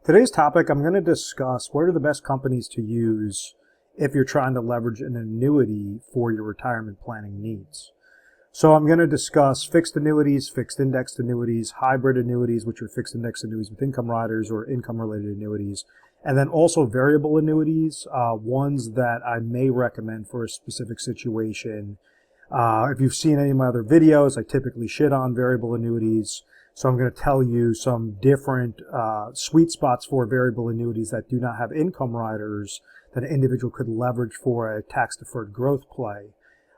Today's topic, I'm going to discuss what are the best companies to use if you're trying to leverage an annuity for your retirement planning needs. So I'm going to discuss fixed annuities, fixed indexed annuities, hybrid annuities, which are fixed indexed annuities with income riders or income related annuities, and then also variable annuities, ones that I may recommend for a specific situation. If you've seen any of my other videos, I typically shit on variable annuities. So I'm going to tell you some different sweet spots for variable annuities that do not have income riders that an individual could leverage for a tax-deferred growth play,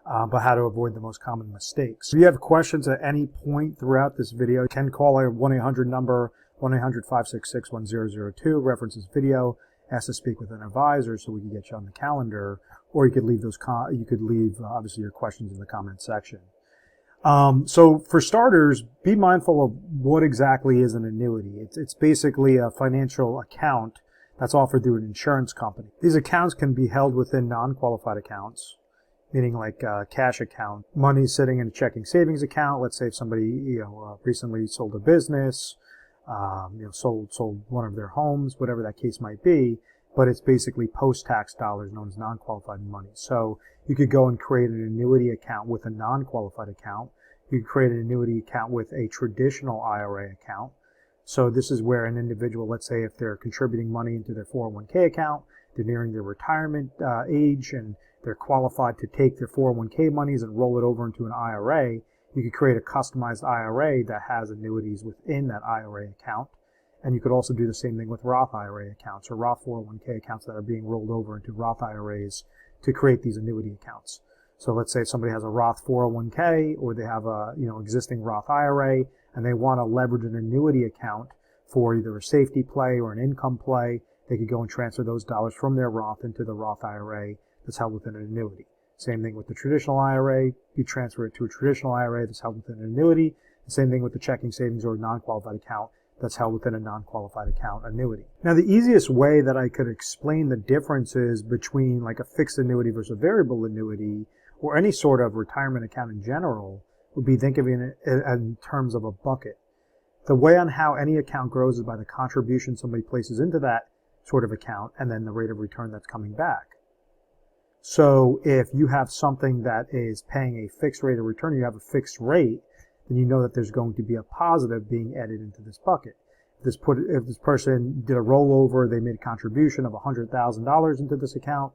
but how to avoid the most common mistakes. If you have questions at any point throughout this video, you can call our 1-800 number, 1-800-566-1002, reference this video, ask to speak with an advisor so we can get you on the calendar, or you could leave obviously your questions in the comment section. So for starters, be mindful of what exactly is an annuity. It's basically a financial account that's offered through an insurance company. These accounts can be held within non-qualified accounts, meaning like a cash account. Money sitting in a checking savings account. Let's say if somebody recently sold a business, sold one of their homes, whatever that case might be. But it's basically post-tax dollars known as non-qualified money. So you could go and create an annuity account with a non-qualified account. You could create an annuity account with a traditional IRA account. So this is where an individual, let's say if they're contributing money into their 401k account, they're nearing their retirement age, and they're qualified to take their 401k monies and roll it over into an IRA, you could create a customized IRA that has annuities within that IRA account. And you could also do the same thing with Roth IRA accounts or Roth 401k accounts that are being rolled over into Roth IRAs to create these annuity accounts. So let's say somebody has a Roth 401k or they have a existing Roth IRA and they want to leverage an annuity account for either a safety play or an income play. They could go and transfer those dollars from their Roth into the Roth IRA that's held within an annuity. Same thing with the traditional IRA. You transfer it to a traditional IRA that's held within an annuity. The same thing with the checking savings or non-qualified account that's held within a non-qualified account annuity. Now, the easiest way that I could explain the differences between like a fixed annuity versus a variable annuity or any sort of retirement account in general would be think of it in terms of a bucket. The way on how any account grows is by the contribution somebody places into that sort of account and then the rate of return that's coming back. So if you have something that is paying a fixed rate of return, you have a fixed rate, then you know that there's going to be a positive being added into this bucket. If this person did a rollover, they made a contribution of $100,000 into this account,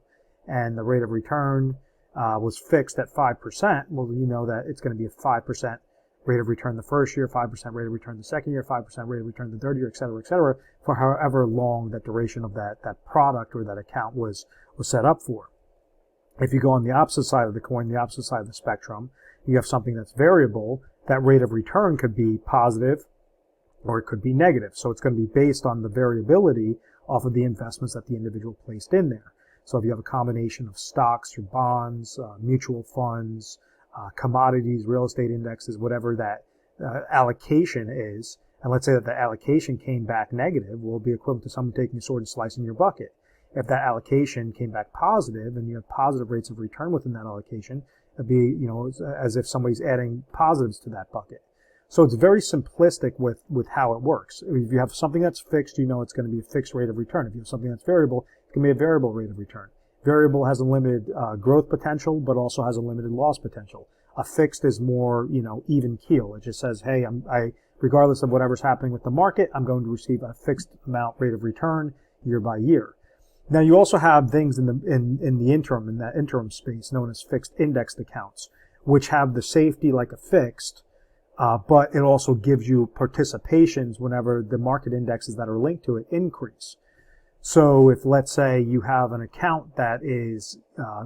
and the rate of return was fixed at 5%, well, you know that it's going to be a 5% rate of return the first year, 5% rate of return the second year, 5% rate of return the third year, et cetera, for however long that duration of that product or that account was set up for. If you go on the opposite side of the coin, the opposite side of the spectrum, you have something that's variable. That rate of return could be positive or it could be negative. So it's going to be based on the variability off of the investments that the individual placed in there. So if you have a combination of stocks or bonds, mutual funds, commodities, real estate indexes, whatever that allocation is, and let's say that the allocation came back negative, will be equivalent to someone taking a sword and slicing your bucket. If that allocation came back positive and you have positive rates of return within that allocation, it'd be, as if somebody's adding positives to that bucket. So it's very simplistic with how it works. If you have something that's fixed, you know it's going to be a fixed rate of return. If you have something that's variable, it can be a variable rate of return. Variable has a limited growth potential, but also has a limited loss potential. A fixed is more, even keel. It just says, hey, regardless of whatever's happening with the market, I'm going to receive a fixed amount rate of return year by year. Now, you also have things in that interim space known as fixed indexed accounts, which have the safety like a fixed, but it also gives you participations whenever the market indexes that are linked to it increase. So if, let's say, you have an account that is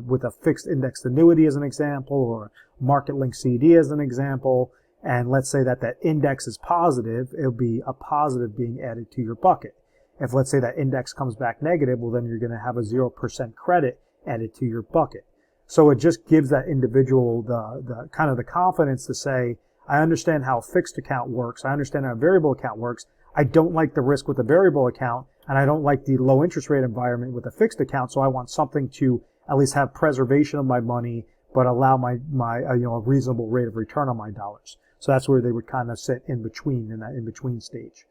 with a fixed indexed annuity as an example, or market linked CD as an example, and let's say that index is positive, it'll be a positive being added to your bucket. If, let's say, that index comes back negative, well, then you're going to have a 0% credit added to your bucket. So it just gives that individual the kind of the confidence to say, I understand how a fixed account works. I understand how a variable account works. I don't like the risk with a variable account, and I don't like the low interest rate environment with a fixed account. So I want something to at least have preservation of my money, but allow a reasonable rate of return on my dollars. So that's where they would kind of sit in between, in that in between stage.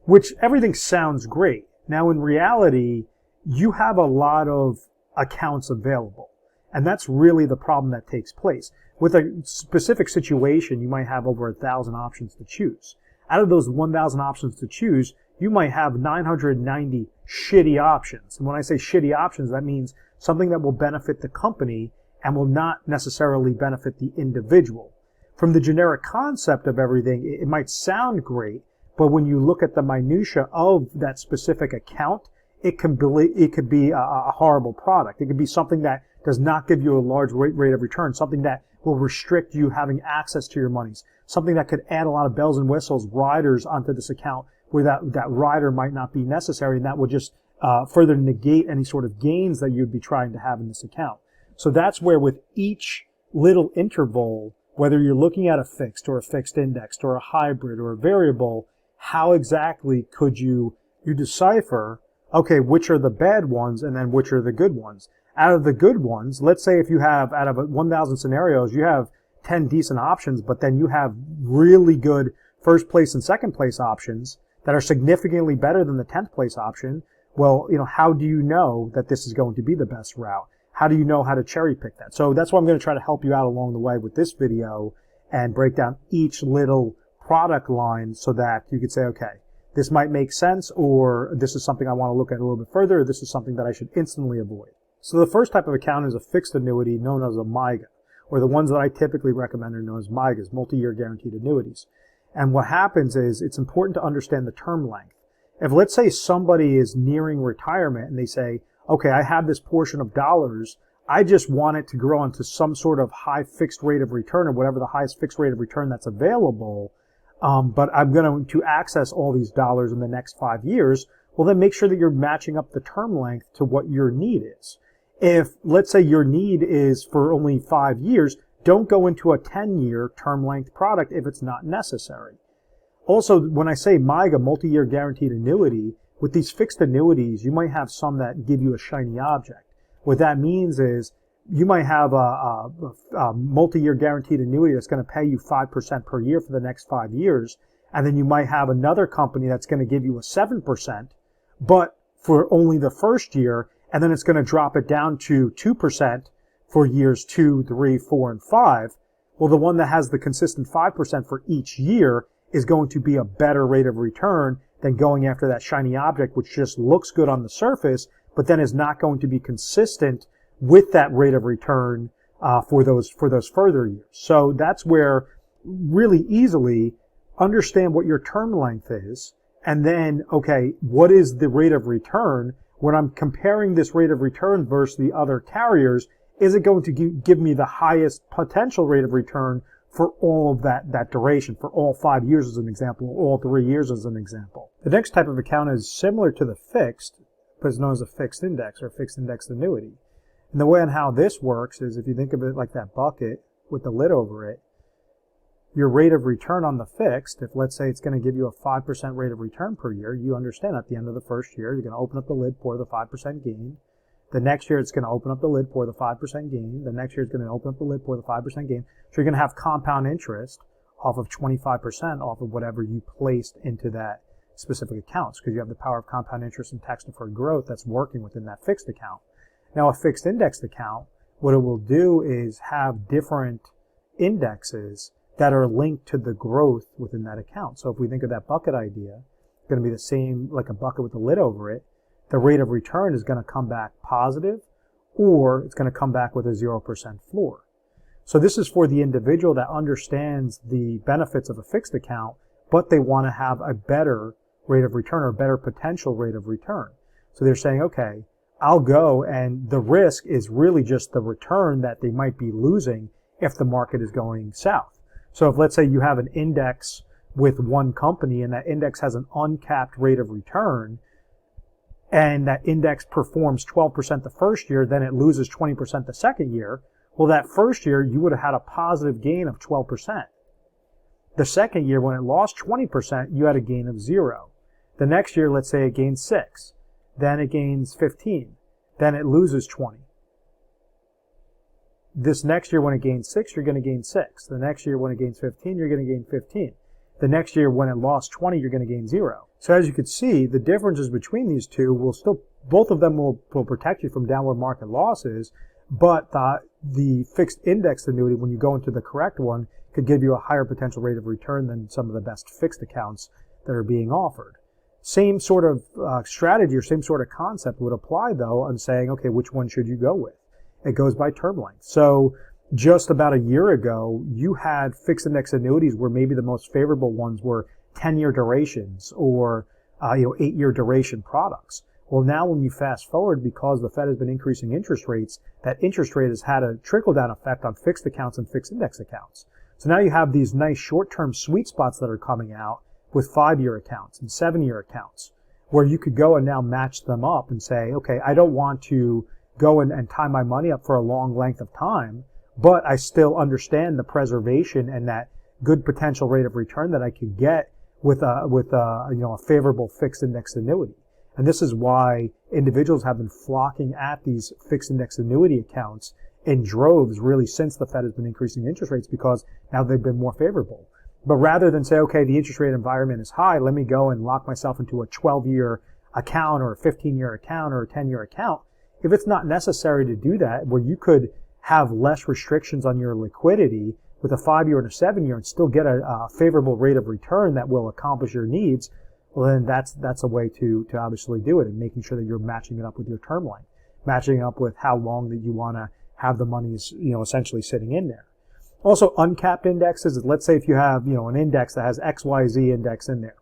Which everything sounds great. Now, in reality, you have a lot of accounts available. And that's really the problem that takes place. With a specific situation, you might have over 1,000 options to choose. Out of those 1,000 options to choose, you might have 990 shitty options. And when I say shitty options, that means something that will benefit the company and will not necessarily benefit the individual. From the generic concept of everything, it might sound great, but when you look at the minutia of that specific account, it could be a horrible product. It could be something that does not give you a large rate of return, something that will restrict you having access to your monies, something that could add a lot of bells and whistles, riders onto this account where that rider might not be necessary, and that would just further negate any sort of gains that you'd be trying to have in this account. So that's where with each little interval, whether you're looking at a fixed or a fixed indexed or a hybrid or a variable, how exactly could you decipher, okay, which are the bad ones and then which are the good ones? Out of the good ones, let's say if you have, out of 1,000 scenarios, you have 10 decent options, but then you have really good first place and second place options that are significantly better than the 10th place option. Well, how do you know that this is going to be the best route? How do you know how to cherry pick that? So that's why I'm going to try to help you out along the way with this video and break down each little product line so that you could say, okay, this might make sense, or this is something I want to look at a little bit further, or this is something that I should instantly avoid. So the first type of account is a fixed annuity known as a MYGA, or the ones that I typically recommend are known as MYGAs, multi-year guaranteed annuities. And what happens is it's important to understand the term length. If let's say somebody is nearing retirement and they say, okay, I have this portion of dollars, I just want it to grow into some sort of high fixed rate of return or whatever the highest fixed rate of return that's available, but I'm going to access all these dollars in the next 5 years, well then make sure that you're matching up the term length to what your need is. If, let's say your need is for only 5 years, don't go into a 10-year term length product if it's not necessary. Also, when I say MYGA, multi-year guaranteed annuity, with these fixed annuities, you might have some that give you a shiny object. What that means is you might have a multi-year guaranteed annuity that's going to pay you 5% per year for the next 5 years, and then you might have another company that's going to give you a 7%, but for only the first year, and then it's going to drop it down to 2% for years 2, 3, 4, and 5. Well, the one that has the consistent 5% for each year is going to be a better rate of return than going after that shiny object, which just looks good on the surface, but then is not going to be consistent with that rate of return for those further years. So that's where really easily understand what your term length is, and then, okay, what is the rate of return? When I'm comparing this rate of return versus the other carriers, is it going to give me the highest potential rate of return for all of that duration, for all 5 years as an example, or all 3 years as an example? The next type of account is similar to the fixed, but it's known as a fixed index or fixed indexed annuity. And the way on how this works is if you think of it like that bucket with the lid over it, your rate of return on the fixed, if let's say it's going to give you a 5% rate of return per year, you understand at the end of the first year, you're going to open up the lid, pour the 5% gain. The next year, it's going to open up the lid, pour the 5% gain. The next year, it's going to open up the lid, pour the 5% gain. So you're going to have compound interest off of 25% off of whatever you placed into that specific accounts, because you have the power of compound interest and tax-deferred growth that's working within that fixed account. Now, a fixed indexed account, what it will do is have different indexes that are linked to the growth within that account. So if we think of that bucket idea, it's going to be the same like a bucket with the lid over it. The rate of return is going to come back positive, or it's going to come back with a 0% floor. So this is for the individual that understands the benefits of a fixed account, but they want to have a better rate of return or better potential rate of return. So they're saying, okay, I'll go, and the risk is really just the return that they might be losing if the market is going south. So if let's say you have an index with one company and that index has an uncapped rate of return, and that index performs 12% the first year, then it loses 20% the second year, well, that first year you would have had a positive gain of 12%. The second year, when it lost 20%, you had a gain of 0. The next year, let's say it gains 6. Then it gains 15. Then it loses 20. This next year, when it gains 6, you're going to gain 6. The next year, when it gains 15, you're going to gain 15. the next year when it lost 20, you're going to gain 0. So as you can see, the differences between these two will still, both of them will protect you from downward market losses, but the fixed index annuity, when you go into the correct one, could give you a higher potential rate of return than some of the best fixed accounts that are being offered. Same sort of strategy or same sort of concept would apply, though, on saying, okay, which one should you go with? It goes by term length. So just about a year ago, you had fixed index annuities where maybe the most favorable ones were 10-year durations or 8-year duration products. Well, now when you fast forward, because the Fed has been increasing interest rates, that interest rate has had a trickle-down effect on fixed accounts and fixed index accounts. So now you have these nice short-term sweet spots that are coming out with 5-year accounts and 7-year accounts, where you could go and now match them up and say, okay, I don't want to go and tie my money up for a long length of time, but I still understand the preservation and that good potential rate of return that I could get with a favorable fixed index annuity. And this is why individuals have been flocking at these fixed index annuity accounts in droves really since the Fed has been increasing interest rates, because now they've been more favorable. But rather than say, okay, the interest rate environment is high, let me go and lock myself into a 12-year account or a 15-year account or a 10-year account, if it's not necessary to do that, where you could have less restrictions on your liquidity with a 5-year and a 7-year and still get a favorable rate of return that will accomplish your needs, well, then that's a way to obviously do it, and making sure that you're matching it up with your term length, matching up with how long that you want to have the monies, essentially sitting in there. Also, uncapped indexes, let's say if you have, an index that has XYZ index in there,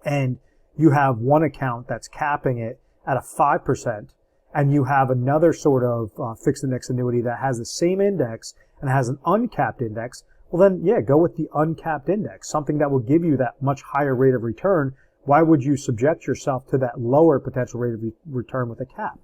and you have one account that's capping it at a 5%, and you have another sort of fixed index annuity that has the same index and has an uncapped index, well then, yeah, go with the uncapped index, something that will give you that much higher rate of return. Why would you subject yourself to that lower potential rate of return with a cap?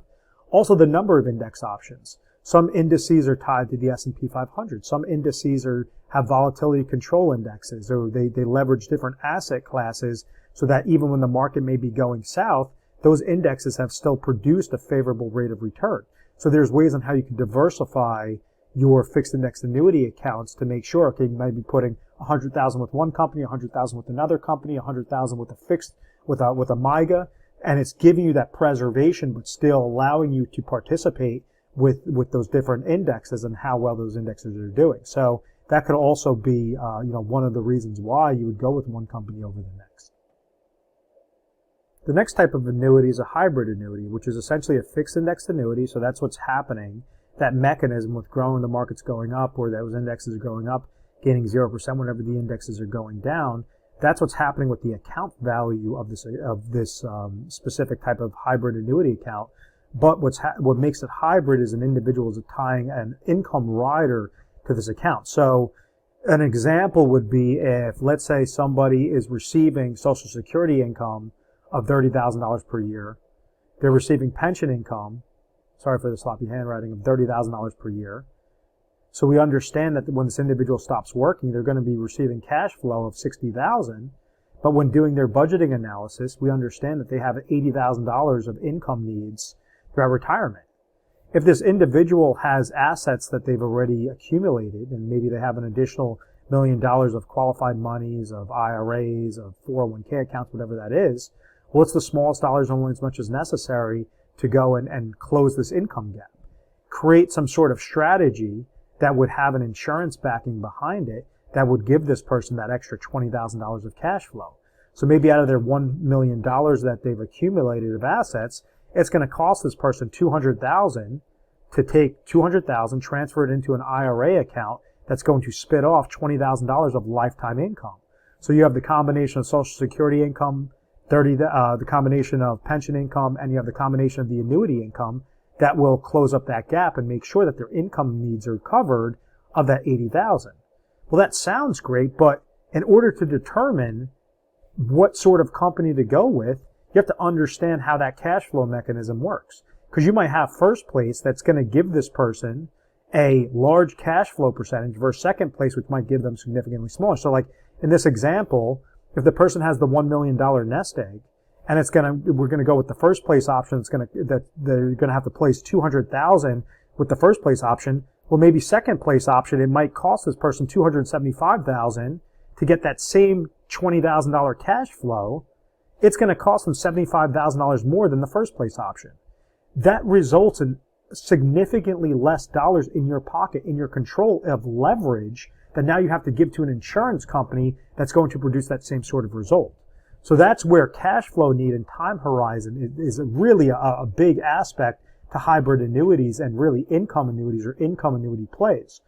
Also, the number of index options. Some indices are tied to the S&P 500. Some indices have volatility control indexes, or they leverage different asset classes so that even when the market may be going south, those indexes have still produced a favorable rate of return. So there's ways on how you can diversify your fixed index annuity accounts to make sure, okay, you might be putting 100,000 with one company, 100,000 with another company, 100,000 with a fixed, with a MYGA, and it's giving you that preservation, but still allowing you to participate with those different indexes and how well those indexes are doing. So that could also be, one of the reasons why you would go with one company over the next. The next type of annuity is a hybrid annuity, which is essentially a fixed index annuity. So that's what's happening. That mechanism with growing, the market's going up, or those indexes are going up, gaining 0% whenever the indexes are going down. That's what's happening with the account value of this specific type of hybrid annuity account. But what makes it hybrid is an individual is tying an income rider to this account. So an example would be if, let's say, somebody is receiving Social Security income of $30,000 per year. They're receiving pension income, sorry for the sloppy handwriting, of $30,000 per year. So we understand that when this individual stops working, they're going to be receiving cash flow of $60,000. But when doing their budgeting analysis, we understand that they have $80,000 of income needs throughout retirement. If this individual has assets that they've already accumulated, and maybe they have an additional $1 million of qualified monies, of IRAs, of 401k accounts, whatever that is, well, it's the smallest dollars, only as much as necessary to go and close this income gap. Create some sort of strategy that would have an insurance backing behind it that would give this person that extra $20,000 of cash flow. So maybe out of their $1 million that they've accumulated of assets, it's going to cost this person $200,000 to take $200,000, transfer it into an IRA account that's going to spit off $20,000 of lifetime income. So you have the combination of Social Security income, the combination of pension income, and you have the combination of the annuity income that will close up that gap and make sure that their income needs are covered of that $80,000. Well, that sounds great, but in order to determine what sort of company to go with, you have to understand how that cash flow mechanism works. Because you might have first place that's going to give this person a large cash flow percentage versus second place, which might give them significantly smaller. So like in this example, if the person has the $1 million nest egg, and we're going to go with the first place option, that they're going to have to place $200,000 with the first place option. Well, maybe second place option, it might cost this person $275,000 to get that same $20,000 cash flow, it's going to cost them $75,000 more than the first place option. That results in significantly less dollars in your pocket, in your control of leverage that now you have to give to an insurance company that's going to produce that same sort of result. So that's where cash flow need and time horizon is really a big aspect to hybrid annuities and really income annuities or income annuity plays.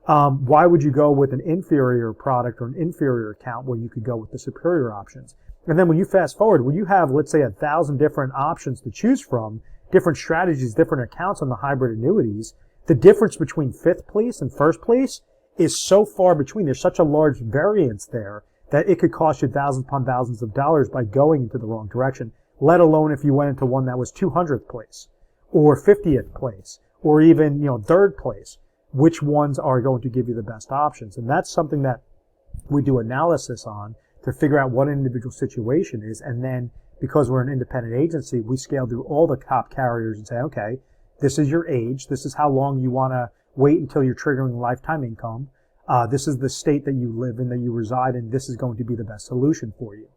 Why would you go with an inferior product or an inferior account when you could go with the superior options? And then when you fast forward, when you have, let's say, 1,000 different options to choose from, different strategies, different accounts on the hybrid annuities, the difference between fifth place and first place is so far between. There's such a large variance there that it could cost you thousands upon thousands of dollars by going into the wrong direction, let alone if you went into one that was 200th place or 50th place or even, third place. Which ones are going to give you the best options? And that's something that we do analysis on to figure out what an individual situation is. And then because we're an independent agency, we scale through all the top carriers and say, okay, this is your age. This is how long you want to wait until you're triggering lifetime income. This is the state that you live in, that you reside in. This is going to be the best solution for you.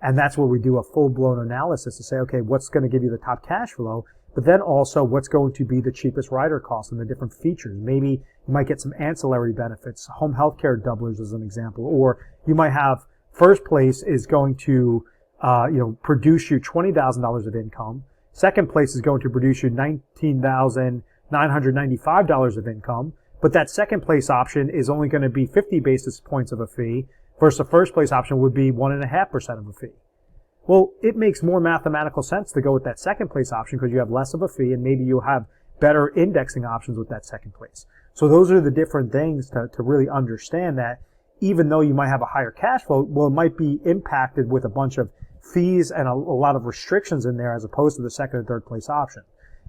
And that's where we do a full-blown analysis to say, okay, what's going to give you the top cash flow, but then also what's going to be the cheapest rider cost and the different features. Maybe you might get some ancillary benefits, home health care doublers as an example, or you might have first place is going to, produce you $20,000 of income. Second place is going to produce you $19,995 of income. But that second place option is only going to be 50 basis points of a fee versus the first place option would be 1.5% of a fee. Well, it makes more mathematical sense to go with that second place option because you have less of a fee and maybe you'll have better indexing options with that second place. So those are the different things to really understand that even though you might have a higher cash flow, well, it might be impacted with a bunch of fees and a lot of restrictions in there as opposed to the second and third place option.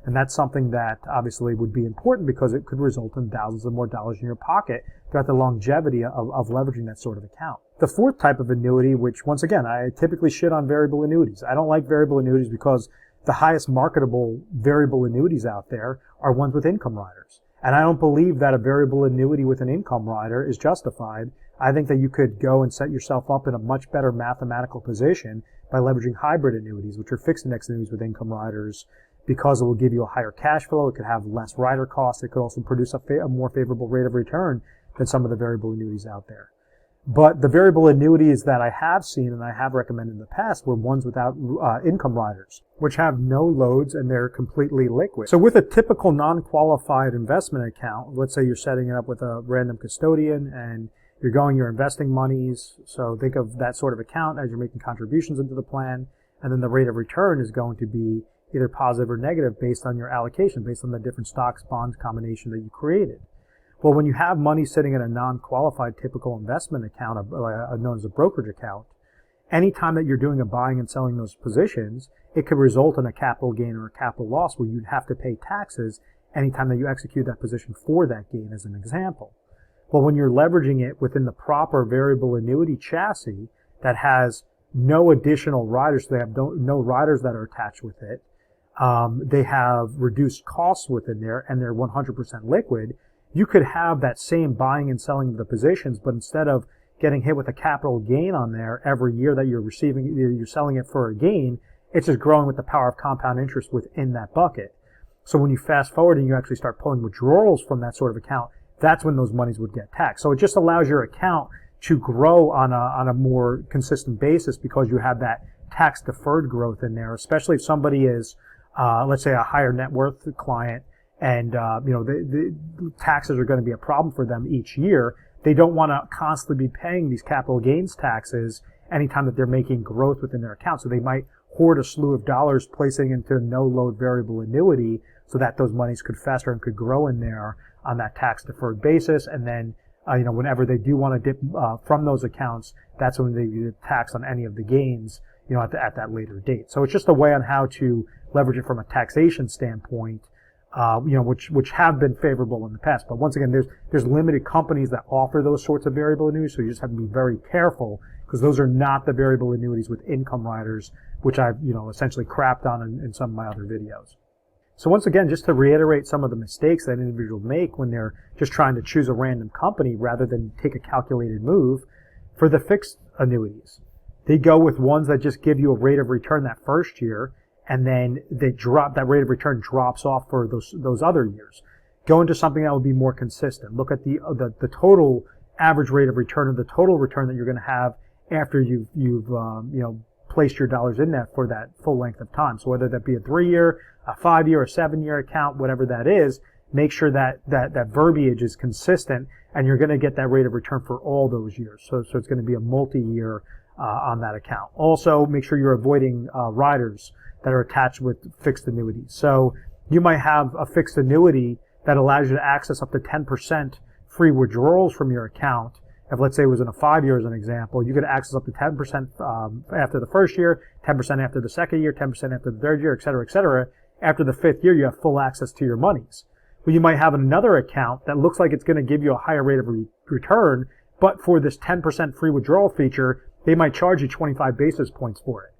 And that's something that obviously would be important because it could result in thousands of more dollars in your pocket throughout the longevity of leveraging that sort of account. The fourth type of annuity, which once again, I typically shit on variable annuities. I don't like variable annuities because the highest marketable variable annuities out there are ones with income riders. And I don't believe that a variable annuity with an income rider is justified. I think that you could go and set yourself up in a much better mathematical position by leveraging hybrid annuities, which are fixed index annuities with income riders, because it will give you a higher cash flow. It could have less rider costs. It could also produce a more favorable rate of return than some of the variable annuities out there. But the variable annuities that I have seen and I have recommended in the past were ones without income riders, which have no loads and they're completely liquid. So with a typical non-qualified investment account, let's say you're setting it up with a random custodian and you're investing monies. So think of that sort of account as you're making contributions into the plan, and then the rate of return is going to be either positive or negative based on your allocation, based on the different stocks, bonds combination that you created. Well, when you have money sitting in a non-qualified typical investment account, known as a brokerage account, anytime that you're doing a buying and selling those positions, it could result in a capital gain or a capital loss where you'd have to pay taxes anytime that you execute that position for that gain, as an example. Well, when you're leveraging it within the proper variable annuity chassis that has no additional riders, so they have no riders that are attached with it, they have reduced costs within there, and they're 100% liquid, you could have that same buying and selling of the positions, but instead of getting hit with a capital gain on there every year that you're selling it for a gain, it's just growing with the power of compound interest within that bucket. So when you fast forward and you actually start pulling withdrawals from that sort of account, that's when those monies would get taxed. So it just allows your account to grow on a more consistent basis because you have that tax deferred growth in there, especially if somebody is, let's say, a higher net worth client and, the taxes are going to be a problem for them each year. They don't want to constantly be paying these capital gains taxes anytime that they're making growth within their account. So they might hoard a slew of dollars, placing into no load variable annuity so that those monies could fester and could grow in there on that tax deferred basis. And then, whenever they do want to dip from those accounts, that's when they get taxed on any of the gains, at that later date. So it's just a way on how to leverage it from a taxation standpoint, which have been favorable in the past. But once again, there's limited companies that offer those sorts of variable annuities, so you just have to be very careful because those are not the variable annuities with income riders, which I've, essentially crapped on in some of my other videos. So once again, just to reiterate some of the mistakes that individuals make when they're just trying to choose a random company rather than take a calculated move. For the fixed annuities, they go with ones that just give you a rate of return that first year, and then that rate of return drops off for those other years. Go into something that will be more consistent. Look at the total average rate of return, or the total return that you're going to have after you've placed your dollars in that for that full length of time. So whether that be a 3-year, a 5-year, a 7-year account, whatever that is, make sure that verbiage is consistent, and you're going to get that rate of return for all those years. So it's going to be a multi-year on that account. Also, make sure you're avoiding riders that are attached with fixed annuities. So you might have a fixed annuity that allows you to access up to 10% free withdrawals from your account. If, let's say, it was in a 5 year as an example, you could access up to 10% after the first year, 10% after the second year, 10% after the third year, et cetera, et cetera. After the 5th year, you have full access to your monies. But you might have another account that looks like it's going to give you a higher rate of return, but for this 10% free withdrawal feature, they might charge you 25 basis points for it.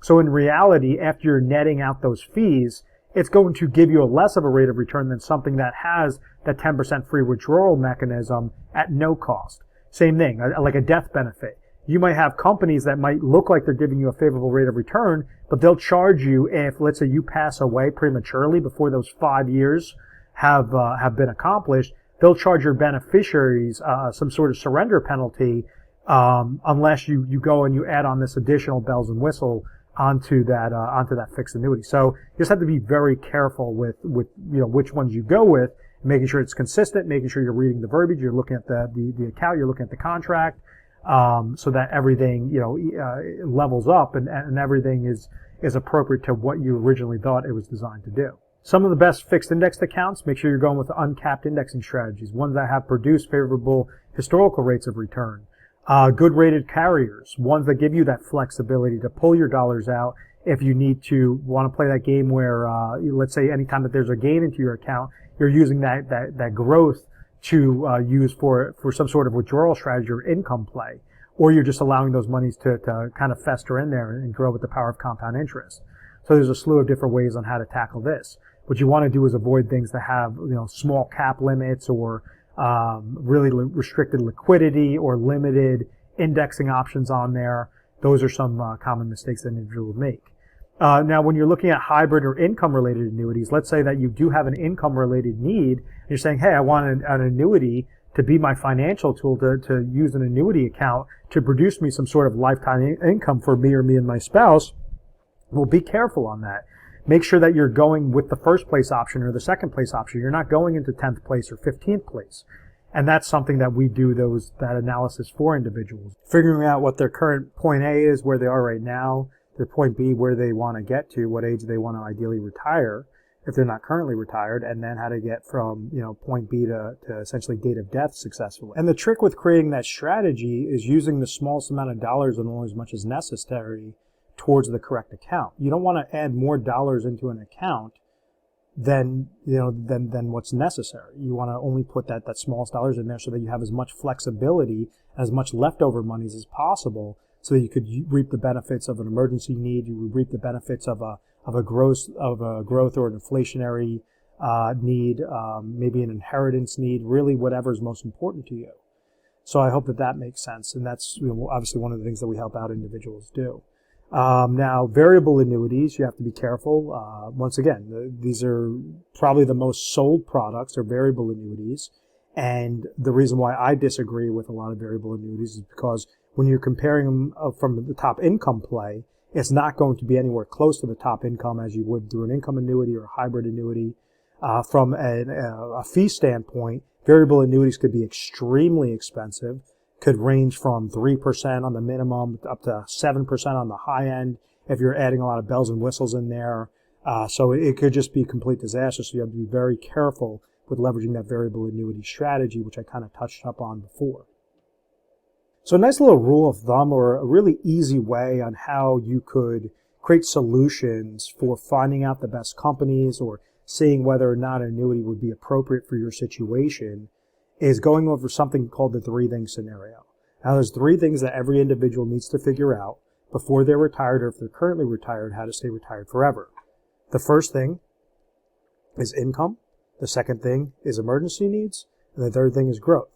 So in reality, after you're netting out those fees, it's going to give you a less of a rate of return than something that has that 10% free withdrawal mechanism at no cost. Same thing, like a death benefit. You might have companies that might look like they're giving you a favorable rate of return, but they'll charge you if, let's say, you pass away prematurely before those 5 years have been accomplished. They'll charge your beneficiaries some sort of surrender penalty unless you go and you add on this additional bells and whistle onto that fixed annuity. So you just have to be very careful with which ones you go with, making sure it's consistent, making sure you're reading the verbiage, you're looking at the account, you're looking at the contract, so that everything levels up and everything is appropriate to what you originally thought it was designed to do. Some of the best fixed indexed accounts, make sure you're going with uncapped indexing strategies, ones that have produced favorable historical rates of return. Good rated carriers, ones that give you that flexibility to pull your dollars out if you want to play that game where, let's say, anytime that there's a gain into your account, you're using that growth to use for some sort of withdrawal strategy or income play, or you're just allowing those monies to kind of fester in there and grow with the power of compound interest. So there's a slew of different ways on how to tackle this. What you want to do is avoid things that have small cap limits or really restricted liquidity or limited indexing options on there. Those are some common mistakes that an individual would make. Now, when you're looking at hybrid or income-related annuities, let's say that you do have an income-related need, and you're saying, hey, I want an annuity to be my financial tool, to use an annuity account to produce me some sort of lifetime income for me or me and my spouse. Well, be careful on that. Make sure that you're going with the first place option or the second place option. You're not going into 10th place or 15th place. And that's something that we do that analysis for individuals. Figuring out what their current point A is, where they are right now, their point B, where they want to get to, what age they want to ideally retire, if they're not currently retired, and then how to get from, point B to essentially date of death successfully. And the trick with creating that strategy is using the smallest amount of dollars and only as much as necessary towards the correct account. You don't want to add more dollars into an account than what's necessary. You want to only put that smallest dollars in there so that you have as much flexibility, as much leftover monies as possible, so that you could reap the benefits of an emergency need. You would reap the benefits of a growth or an inflationary need, maybe an inheritance need, really whatever is most important to you. So I hope that makes sense, and that's obviously one of the things that we help out individuals do. Now, variable annuities, you have to be careful. Once again, these are probably the most sold products are variable annuities. And the reason why I disagree with a lot of variable annuities is because when you're comparing them from the top income play, it's not going to be anywhere close to the top income as you would through an income annuity or a hybrid annuity. From a fee standpoint, variable annuities could be extremely expensive. Could range from 3% on the minimum up to 7% on the high end if you're adding a lot of bells and whistles in there. So it could just be a complete disaster. So you have to be very careful with leveraging that variable annuity strategy, which I kind of touched up on before. So a nice little rule of thumb, or a really easy way on how you could create solutions for finding out the best companies or seeing whether or not an annuity would be appropriate for your situation, is going over something called the 3 things scenario. Now, there's 3 things that every individual needs to figure out before they're retired, or if they're currently retired, how to stay retired forever. The first thing is income. The second thing is emergency needs. And the third thing is growth.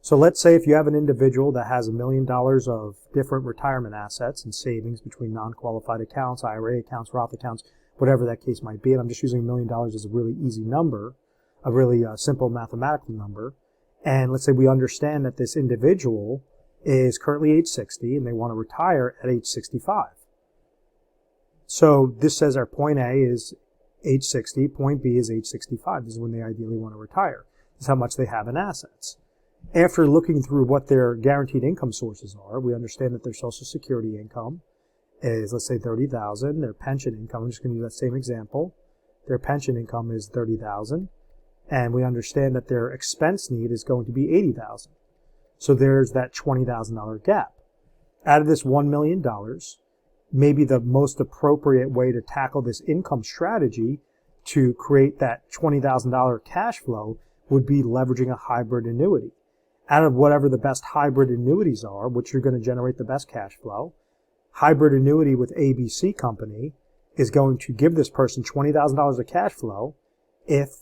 So let's say if you have an individual that has $1 million of different retirement assets and savings between non-qualified accounts, IRA accounts, Roth accounts, whatever that case might be, and I'm just using $1 million as a really easy number, a really simple mathematical number, and let's say we understand that this individual is currently age 60 and they want to retire at age 65. So this says our point A is age 60, point B is age 65. This is when they ideally want to retire. This is how much they have in assets. After looking through what their guaranteed income sources are, we understand that their Social Security income is, let's say, $30,000. Their pension income, I'm just going to use that same example. Their pension income is $30,000. And we understand that their expense need is going to be $80,000. So there's that $20,000 gap. Out of this $1 million, maybe the most appropriate way to tackle this income strategy to create that $20,000 cash flow would be leveraging a hybrid annuity. Out of whatever the best hybrid annuities are, which are going to generate the best cash flow, hybrid annuity with ABC company is going to give this person $20,000 of cash flow if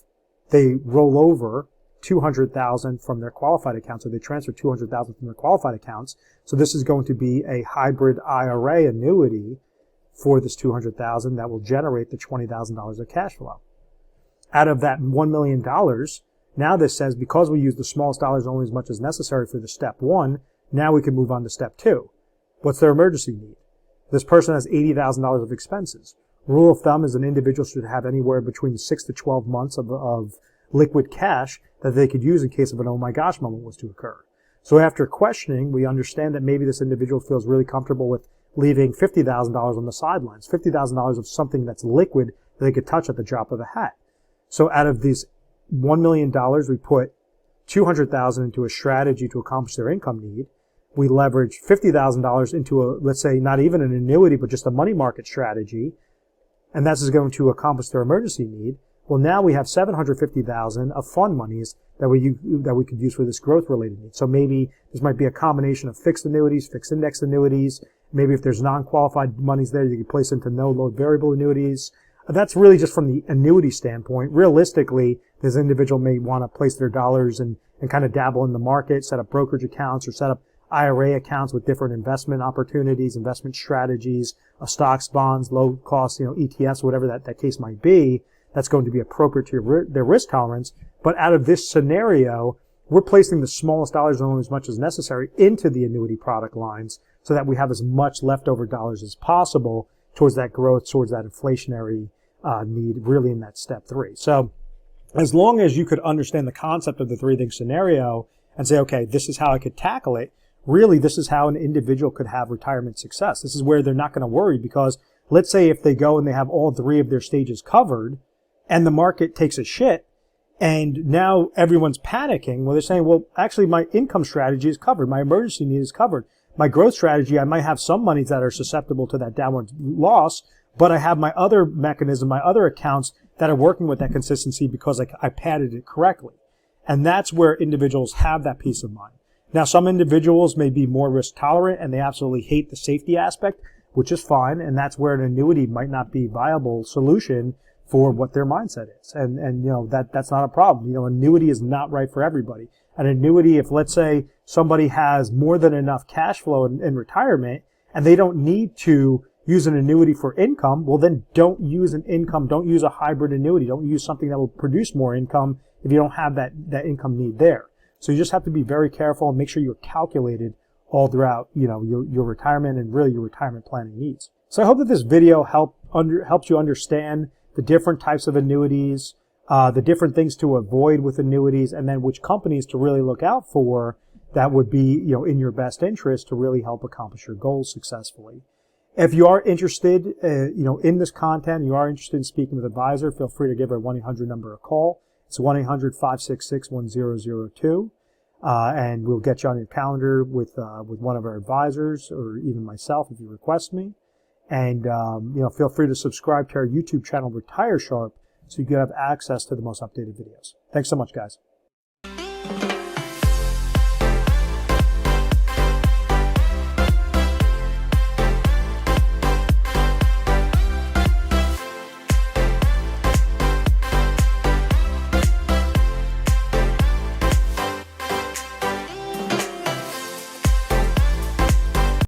they roll over $200,000 from their qualified accounts, or they transfer $200,000 from their qualified accounts. So this is going to be a hybrid IRA annuity for this $200,000 that will generate the $20,000 of cash flow. Out of that $1 million, now this says because we use the smallest dollars only as much as necessary for the step one, now we can move on to step two. What's their emergency need? This person has $80,000 of expenses. Rule of thumb is an individual should have anywhere between 6 to 12 months of liquid cash that they could use in case of an oh my gosh moment was to occur. So after questioning, we understand that maybe this individual feels really comfortable with leaving $50,000 on the sidelines, $50,000 of something that's liquid that they could touch at the drop of a hat. So out of these $1 million, we put $200,000 into a strategy to accomplish their income need. We leverage $50,000 into a, let's say, not even an annuity, but just a money market strategy, and that's going to accomplish their emergency need. Well, now we have $750,000 of fund monies that we could use for this growth-related need. So maybe this might be a combination of fixed annuities, fixed index annuities. Maybe if there's non-qualified monies there, you can place into no-load variable annuities. That's really just from the annuity standpoint. Realistically, this individual may want to place their dollars and kind of dabble in the market, set up brokerage accounts, or set up IRA accounts with different investment opportunities, investment strategies, stocks, bonds, low cost, ETFs, whatever that case might be. That's going to be appropriate to their risk tolerance. But out of this scenario, we're placing the smallest dollars only as much as necessary into the annuity product lines so that we have as much leftover dollars as possible towards that growth, towards that inflationary need, really in that step three. So as long as you could understand the concept of the three-thing scenario and say, okay, this is how I could tackle it, really this is how an individual could have retirement success. This is where they're not going to worry, because let's say if they go and they have all three of their stages covered and the market takes a shit and now everyone's panicking, well, they're saying, well, actually my income strategy is covered. My emergency need is covered. My growth strategy, I might have some monies that are susceptible to that downward loss, but I have my other mechanism, my other accounts that are working with that consistency because I padded it correctly. And that's where individuals have that peace of mind. Now, some individuals may be more risk tolerant and they absolutely hate the safety aspect, which is fine. And that's where an annuity might not be a viable solution for what their mindset is. And that's not a problem. Annuity is not right for everybody. An annuity, if let's say somebody has more than enough cash flow in retirement and they don't need to use an annuity for income, well then don't use a hybrid annuity. Don't use something that will produce more income if you don't have that income need there. So you just have to be very careful and make sure you're calculated all throughout, your retirement and really your retirement planning needs. So I hope that this video helps you understand the different types of annuities, the different things to avoid with annuities, and then which companies to really look out for that would be, in your best interest to really help accomplish your goals successfully. If you are interested, in this content, you are interested in speaking with an advisor, feel free to give our 1-800 number a call. It's 1-800-566-1002. And we'll get you on your calendar with one of our advisors, or even myself if you request me. And, feel free to subscribe to our YouTube channel, Retire Sharp, so you can have access to the most updated videos. Thanks so much, guys.